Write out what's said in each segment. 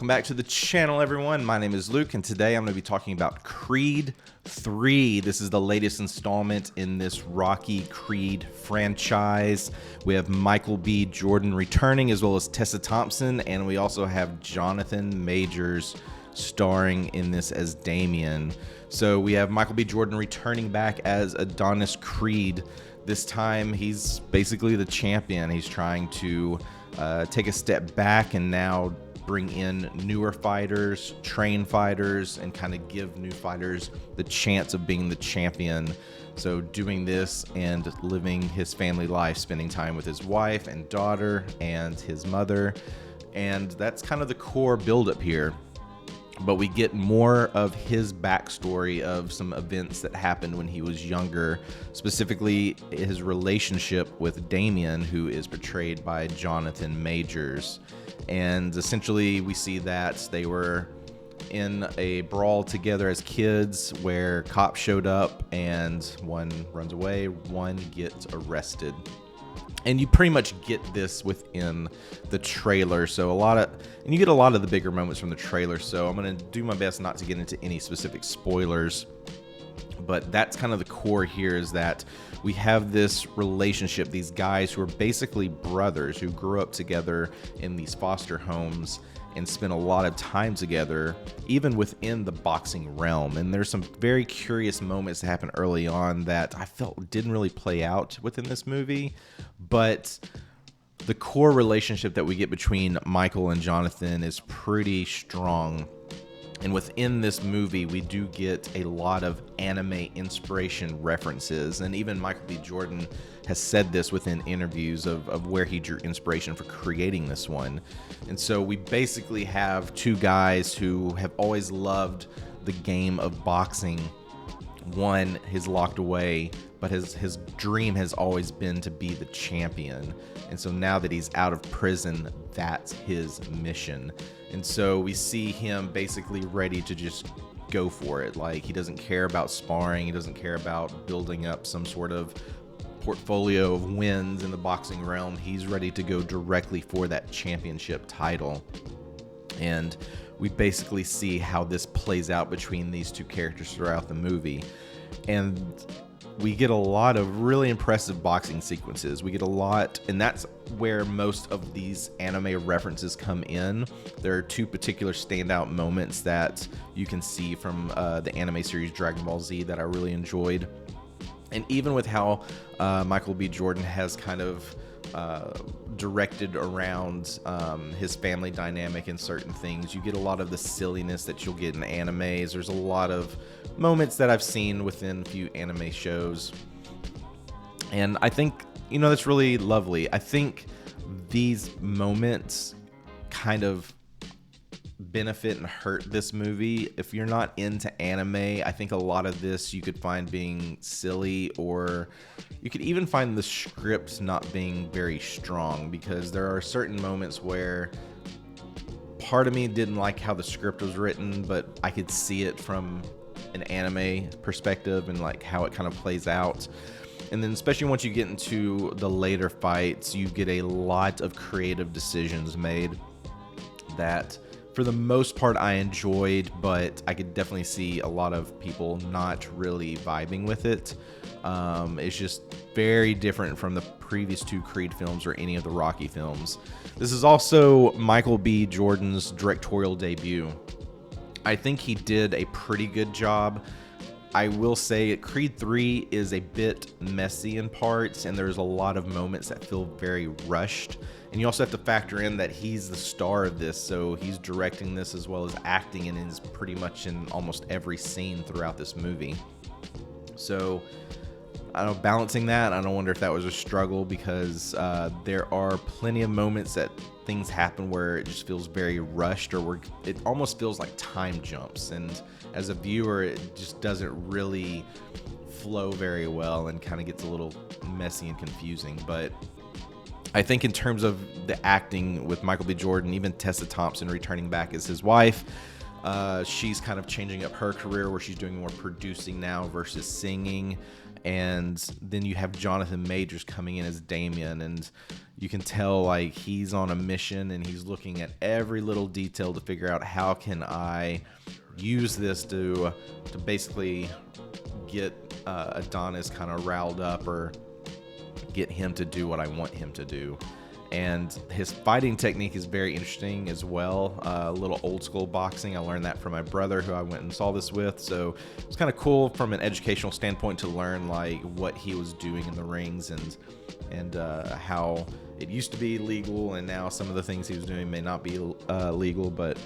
back to the channel, everyone. My name is Luke, and today I'm going to be talking about Creed 3. This is the latest installment in this Rocky Creed franchise. We have Michael B. Jordan returning, as well as Tessa Thompson, and we also have Jonathan Majors starring in this as Damien. So we have Michael B. Jordan returning back as Adonis Creed. This time he's basically the champion. He's trying to take a step back and now bring in newer fighters, train fighters, and kind of give new fighters the chance of being the champion. So doing this and living his family life, spending time with his wife and daughter and his mother. And that's kind of the core buildup here. But we get more of his backstory of some events that happened when he was younger, specifically his relationship with Damien, who is portrayed by Jonathan Majors. And essentially we see that they were in a brawl together as kids where cops showed up and one runs away, one gets arrested. And you pretty much get this within the trailer. So you get a lot of the bigger moments from the trailer. So I'm going to do my best not to get into any specific spoilers. But that's kind of the core here, is that we have this relationship, these guys who are basically brothers who grew up together in these foster homes and spent a lot of time together, even within the boxing realm. And there's some very curious moments that happen early on that I felt didn't really play out within this movie. But the core relationship that we get between Michael and Jonathan is pretty strong. And within this movie, we do get a lot of anime inspiration references. And even Michael B. Jordan has said this within interviews of where he drew inspiration for creating this one. And so we basically have two guys who have always loved the game of boxing. One is locked away, but his dream has always been to be the champion. And so now that he's out of prison, that's his mission. And so we see him basically ready to just go for it. Like, he doesn't care about sparring. He doesn't care about building up some sort of portfolio of wins in the boxing realm. He's ready to go directly for that championship title. And we basically see how this plays out between these two characters throughout the movie. And we get a lot of really impressive boxing sequences. We get a lot, and that's where most of these anime references come in. There are two particular standout moments that you can see from the anime series Dragon Ball Z that I really enjoyed. And even with how Michael B. Jordan has kind of directed around his family dynamic and certain things, you get a lot of the silliness that you'll get in animes. There's a lot of moments that I've seen within a few anime shows, and I think, that's really lovely. I think these moments kind of benefit and hurt this movie. If you're not into anime, I think a lot of this you could find being silly, or you could even find the script not being very strong, because there are certain moments where part of me didn't like how the script was written, but I could see it from an anime perspective and like how it kind of plays out. And then especially once you get into the later fights, you get a lot of creative decisions made that for the most part I enjoyed, but I could definitely see a lot of people not really vibing with it. It's just very different from the previous two Creed films or any of the Rocky films. This is also Michael B. Jordan's directorial debut. I think he did a pretty good job. I will say Creed 3 is a bit messy in parts, and there's a lot of moments that feel very rushed. And you also have to factor in that he's the star of this, so he's directing this as well as acting, and is pretty much in almost every scene throughout this movie. So I don't know, balancing that, I don't wonder if that was a struggle, because there are plenty of moments that things happen where it just feels very rushed, or where it almost feels like time jumps, and as a viewer it just doesn't really flow very well and kind of gets a little messy and confusing. But I think in terms of the acting with Michael B. Jordan, even Tessa Thompson returning back as his wife, She's kind of changing up her career where she's doing more producing now versus singing. And then you have Jonathan Majors coming in as Damien, and you can tell like he's on a mission and he's looking at every little detail to figure out how can I use this to basically get Adonis kind of riled up or get him to do what I want him to do. And his fighting technique is very interesting as well. A little old school boxing. I learned that from my brother who I went and saw this with. So it's kind of cool from an educational standpoint to learn like what he was doing in the rings and how it used to be legal and now some of the things he was doing may not be legal. But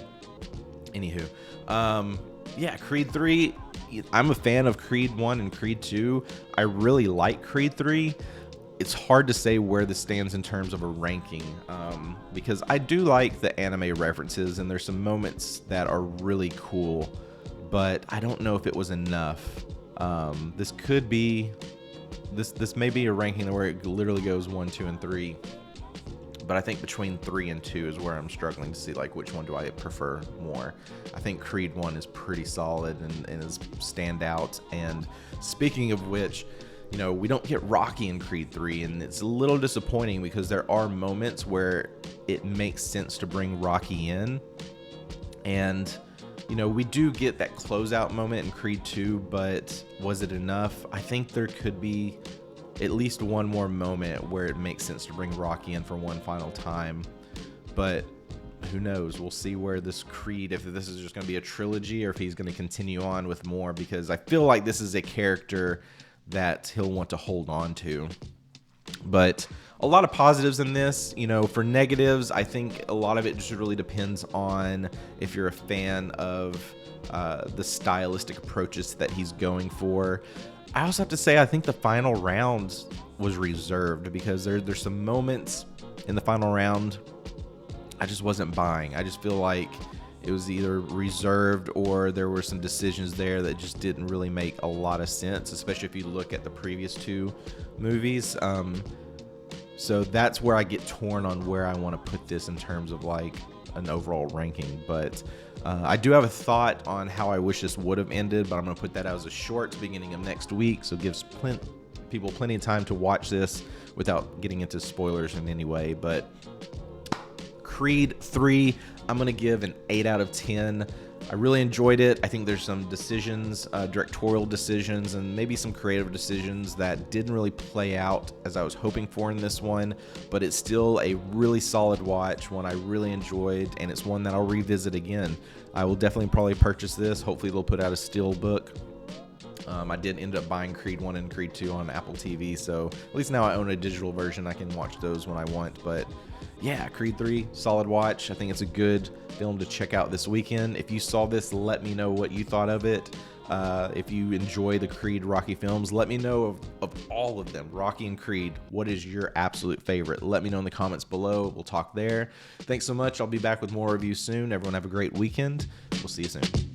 anywho, yeah, Creed 3. I'm a fan of Creed 1 and Creed 2. I really like Creed 3. It's hard to say where this stands in terms of a ranking because I do like the anime references and there's some moments that are really cool, but I don't know if it was enough. This could be, this may be a ranking where it literally goes 1, 2, and 3, but I think between 3 and 2 is where I'm struggling to see like which one do I prefer more. I think Creed 1 is pretty solid and is standout. And speaking of which, you know, we don't get Rocky in Creed 3, and it's a little disappointing because there are moments where it makes sense to bring Rocky in. And, you know, we do get that closeout moment in Creed 2, but was it enough? I think there could be at least one more moment where it makes sense to bring Rocky in for one final time. But who knows? We'll see where this Creed, if this is just going to be a trilogy or if he's going to continue on with more, because I feel like this is a character that he'll want to hold on to. But a lot of positives in this. You know, for negatives, I think a lot of it just really depends on if you're a fan of the stylistic approaches that he's going for. I also have to say I think the final round was reserved because there's some moments in the final round I just wasn't buying. I just feel like it was either reserved or there were some decisions there that just didn't really make a lot of sense, especially if you look at the previous two movies. So that's where I get torn on where I want to put this in terms of like an overall ranking. But I do have a thought on how I wish this would have ended, but I'm going to put that out as a short beginning of next week. So it gives people plenty of time to watch this without getting into spoilers in any way. But Creed 3, I'm going to give an 8 out of 10. I really enjoyed it. I think there's some decisions, directorial decisions, and maybe some creative decisions that didn't really play out as I was hoping for in this one, but it's still a really solid watch, one I really enjoyed, and it's one that I'll revisit again. I will definitely probably purchase this. Hopefully they'll put out a steel book. I did end up buying Creed 1 and Creed 2 on Apple TV, so at least now I own a digital version. I can watch those when I want. But yeah, Creed 3, solid watch. I think it's a good film to check out this weekend. If you saw this, let me know what you thought of it. If you enjoy the Creed Rocky films, let me know of all of them, Rocky and Creed, what is your absolute favorite? Let me know in the comments below. We'll talk there. Thanks so much. I'll be back with more reviews soon. Everyone have a great weekend. We'll see you soon.